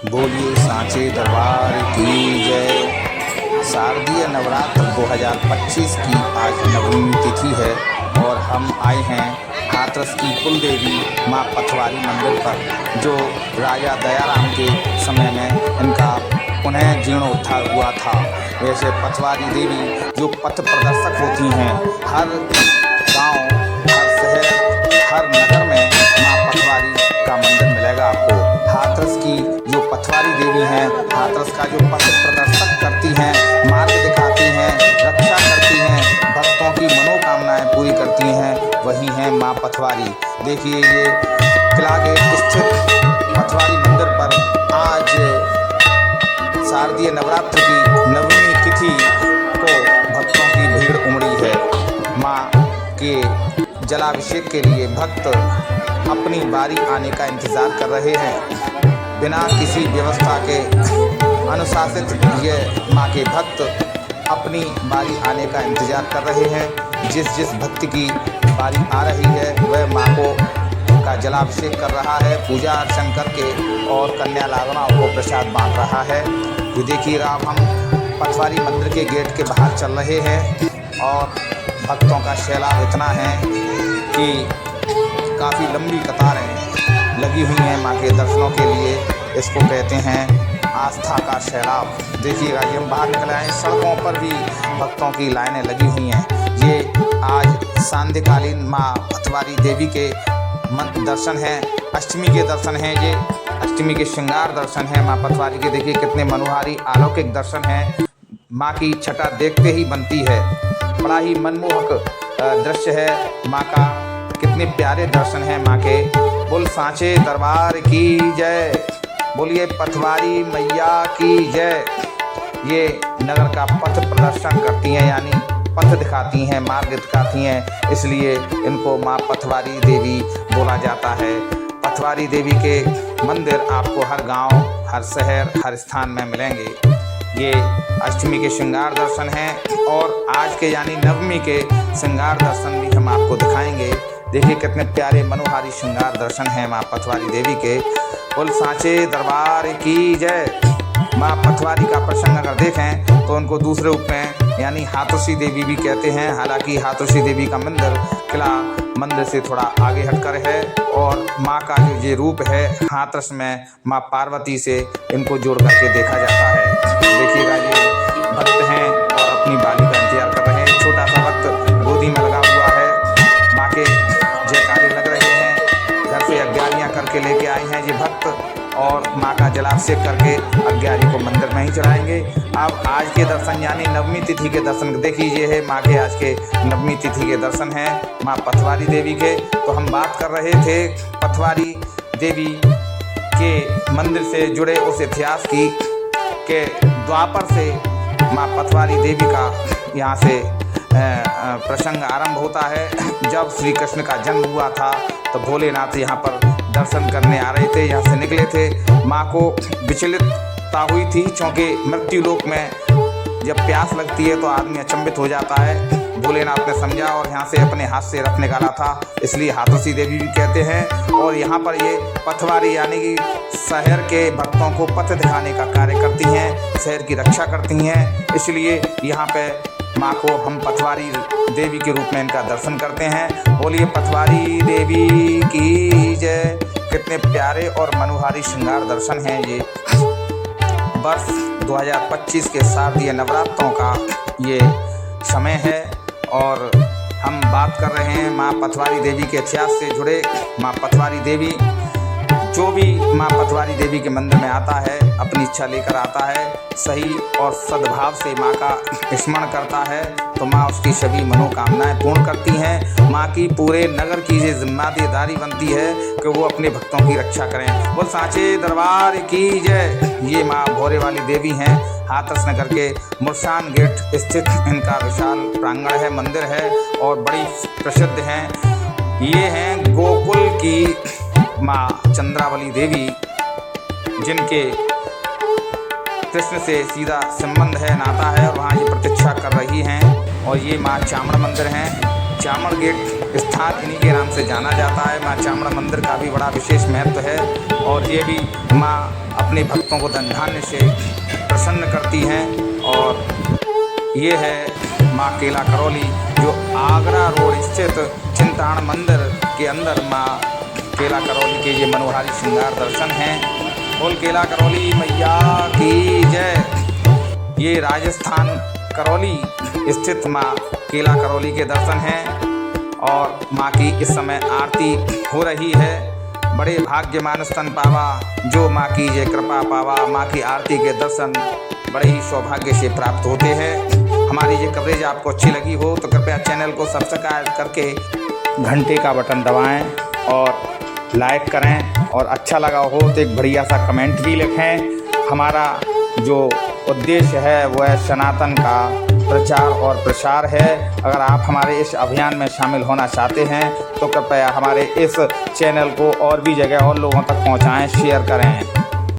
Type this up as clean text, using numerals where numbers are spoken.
बोलिए सांचे दरबार की जय। शारदीय नवरात्र 2025 की आज नवमी तिथि है और हम आए हैं हाथरस की कुल देवी माँ पथवारी मंदिर पर, जो राजा दयाराम के समय में इनका पुनः जीर्णोद्धार हुआ था। वैसे पथवारी देवी जो पथ प्रदर्शक होती हैं, हर गांव, हर शहर, हर नगर में माँ पथवारी का मंदिर मिलेगा आपको। हाथरस की जो पथवारी देवी हैं, हाथरस का जो पथ प्रदर्शक करती हैं, मार्ग दिखाती हैं, रक्षा करती हैं, भक्तों की मनोकामनाएं पूरी करती हैं, वही हैं माँ पथवारी। देखिए ये किला गेट स्थित पथवारी मंदिर पर आज शारदीय नवरात्र की नवमी तिथि को भक्तों की भीड़ उमड़ी है। माँ के जलाभिषेक के लिए भक्त अपनी बारी आने का इंतज़ार कर रहे हैं। बिना किसी व्यवस्था के अनुशासित ये माँ के भक्त अपनी बारी आने का इंतज़ार कर रहे हैं। जिस भक्त की बारी आ रही है वह माँ को का जलाभिषेक कर रहा है, पूजा अर्चन करके, और कन्या लावणाओं को प्रसाद बांट रहा है। तो देखिए अब हम पथवारी मंदिर के गेट के बाहर चल रहे हैं और भक्तों का सैलाब इतना है कि काफ़ी लंबी कतारें लगी हुई हैं माँ के दर्शनों के लिए। इसको कहते हैं आस्था का सैलाब। देखिएगा ये हम बाहर निकल आए, सड़कों पर भी भक्तों की लाइनें लगी हुई हैं। ये आज सांध्यकालीन माँ पथवारी देवी के दर्शन हैं, अष्टमी के दर्शन हैं। ये अष्टमी के श्रृंगार दर्शन हैं माँ पथवारी के। देखिए कितने मनोहारी अलौकिक दर्शन हैं। माँ की छटा देखते ही बनती है। बड़ा ही मनमोहक दृश्य है माँ का। कितने प्यारे दर्शन हैं माँ के। बोल सांचे दरबार की जय, बोलिए पथवारी मैया की जय। ये नगर का पथ प्रदर्शन करती हैं, यानी पथ दिखाती हैं, मार्ग दिखाती हैं, इसलिए इनको माँ पथवारी देवी बोला जाता है। पथवारी देवी के मंदिर आपको हर गांव, हर शहर, हर स्थान में मिलेंगे। ये अष्टमी के श्रृंगार दर्शन हैं और आज के यानी नवमी के श्रृंगार दर्शन भी हम आपको दिखाएंगे। देखिए कितने प्यारे मनोहारी श्रृंगार दर्शन हैं माँ पथवारी देवी के। बोल सांचे दरबार की जय। माँ पथवारी का प्रसंग अगर देखें तो उनको दूसरे रूप में यानी हाथरसी देवी भी कहते हैं। हालांकि हाथरसी देवी का मंदिर किला मंदिर से थोड़ा आगे हटकर है और माँ का जो ये रूप है हाथरस में माँ पार्वती से इनको जोड़ करके देखा जाता है। देखिएगा ये भक्त हैं और अपनी बाली का इंतजार कर रहे हैं। छोटा सा भक्त गोदी में लगा हुआ है। माँ के जयकारे लग रहे हैं। घर से अज्ञानियाँ करके लेके आए हैं ये भक्त और माँ का जलाभिषेक करके अज्ञानी को मंदिर में ही चढ़ाएंगे। अब आज के दर्शन यानी नवमी तिथि के दर्शन देखिए, ये है माँ के आज के नवमी तिथि के दर्शन हैं माँ पथवारी देवी के। तो हम बात कर रहे थे पथवारी देवी के मंदिर से जुड़े उस इतिहास की के द्वापर से माँ पथवारी देवी का यहाँ से प्रसंग आरंभ होता है। जब श्री कृष्ण का जन्म हुआ था तो भोलेनाथ यहाँ पर दर्शन करने आ रहे थे, यहाँ से निकले थे। माँ को विचलितता हुई थी क्योंकि मृत्यु लोक में जब प्यास लगती है तो आदमी अचंभित हो जाता है। भोलेनाथ ने समझा और यहाँ से अपने हाथ से रथ निकाला था, इसलिए हाथरसी देवी भी कहते हैं। और यहाँ पर ये पथवारी यानी कि शहर के भक्तों को पथ दिखाने का कार्य करती हैं, शहर की रक्षा करती हैं, इसलिए यहाँ पे माँ को हम पथवारी देवी के रूप में इनका दर्शन करते हैं। बोलिए पथवारी देवी की जय। कितने प्यारे और मनोहारी श्रृंगार दर्शन हैं ये। वर्ष 2025 के शारदीय नवरात्रों का ये समय है और हम बात कर रहे हैं माँ पथवारी देवी के इतिहास से जुड़े। माँ पथवारी देवी जो भी माँ पथवारी देवी के मंदिर में आता है अपनी इच्छा लेकर आता है, सही और सद्भाव से माँ का स्मरण करता है तो माँ उसकी सभी मनोकामनाएं पूर्ण करती हैं। माँ की पूरे नगर की ये जिम्मेदारी बनती है कि वो अपने भक्तों की रक्षा करें। बोल सांचे दरबार की जय। ये माँ भोरे वाली देवी हैं। हाथरस नगर के मुरसान गेट स्थित इनका विशाल प्रांगण है, मंदिर है और बड़ी प्रसिद्ध हैं। ये हैं गोकुल की माँ चंद्रावली देवी, जिनके कृष्ण से सीधा संबंध है, नाता है और वहाँ ये प्रतीक्षा कर रही हैं। और ये माँ चामड़ मंदिर हैं। चामड़ गेट स्थान इन्हीं के नाम से जाना जाता है। माँ चामुंडा मंदिर का भी बड़ा विशेष महत्व है और ये भी माँ अपने भक्तों को धन धान्य से प्रसन्न करती हैं। और ये है माँ केला करौली, जो आगरा रोड स्थित चिंतामण मंदिर के अंदर माँ केला करौली के ये मनोहारी श्रृंगार दर्शन हैं। बोल केला करौली मैया की जय। ये राजस्थान करौली स्थित माँ केला करौली के दर्शन हैं और माँ की इस समय आरती हो रही है। बड़े भाग्यमान स्तन पावा जो माँ की जय कृपा पावा। माँ की आरती के दर्शन बड़े ही सौभाग्य से प्राप्त होते हैं। हमारी ये कवरेज आपको अच्छी लगी हो तो कृपया चैनल को सब्सक्राइब करके घंटे का बटन दबाएं और लाइक करें, और अच्छा लगा हो तो एक बढ़िया सा कमेंट भी लिखें। हमारा जो उद्देश्य है वह सनातन का प्रचार और प्रसार है। अगर आप हमारे इस अभियान में शामिल होना चाहते हैं तो कृपया हमारे इस चैनल को और भी जगह और लोगों तक पहुंचाएं, शेयर करें।